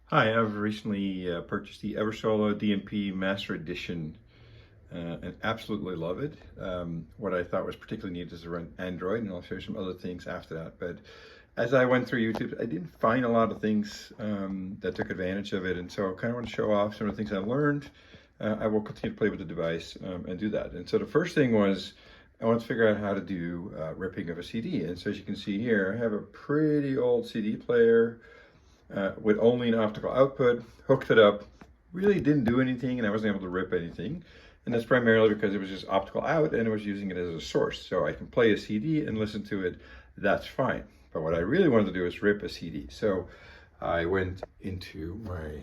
Hi, I've recently purchased the Eversolo DMP Master Edition and absolutely love it. What I thought was particularly neat is to run Android, and I'll show you some other things after that. But as I went through YouTube, I didn't find a lot of things that took advantage of it, and so I kind of want to show off some of the things I learned. I will continue to play with the device and do that. And so the first thing was I want to figure out how to do ripping of a CD. And so as you can see here, I have a pretty old CD player with only an optical output, hooked it up, really didn't do anything, and I wasn't able to rip anything. And that's primarily because it was just optical out and I was using it as a source. So I can play a CD and listen to it, that's fine. But what I really wanted to do is rip a CD. So I went into my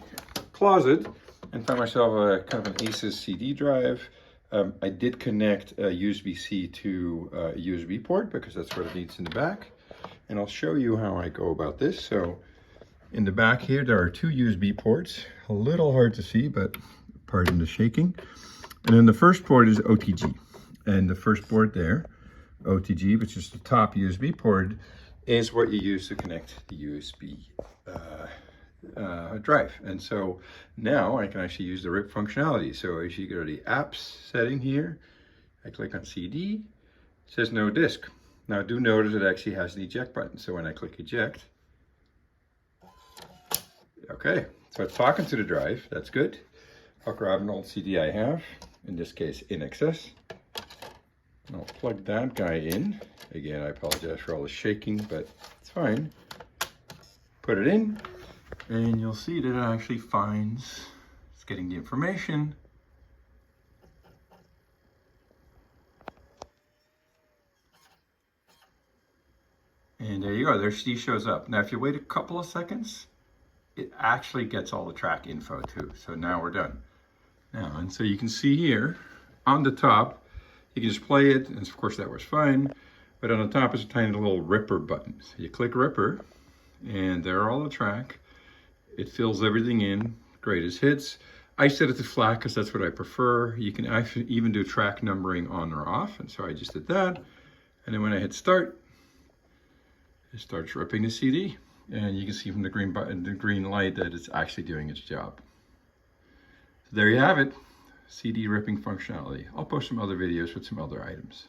closet and found myself a kind of an ASUS CD drive. I did connect a USB-C to a USB port because that's what it needs in the back. And I'll show you how I go about this. So in the back here, there are two USB ports. A little hard to see, but pardon the shaking. And then the first port is OTG. And the first port there, OTG, which is the top USB port, is what you use to connect the USB drive. And so now I can actually use the RIP functionality. So as you go to the apps setting here, I click on CD, it says no disk. Now do notice it actually has an eject button. So when I click eject, okay, so it's talking to the drive, that's good. I'll grab an old CD I have, in this case in excess. I'll plug that guy in. Again, I apologize for all the shaking, but it's fine. Put it in, and you'll see that it actually finds, it's getting the information. And there you go, there CD shows up. Now if you wait a couple of seconds, it actually gets all the track info too. So now we're done. Now, and so you can see here on the top, you can just play it, and of course that was fine, but on the top is a tiny little ripper button. So you click ripper, and there are all the track. It fills everything in, greatest hits. I set it to FLAC because that's what I prefer. You can actually even do track numbering on or off, and so I just did that. And then when I hit start, it starts ripping the CD. And you can see from the green button, the green light, that it's actually doing its job. So there you have it, CD ripping functionality. I'll post some other videos with some other items.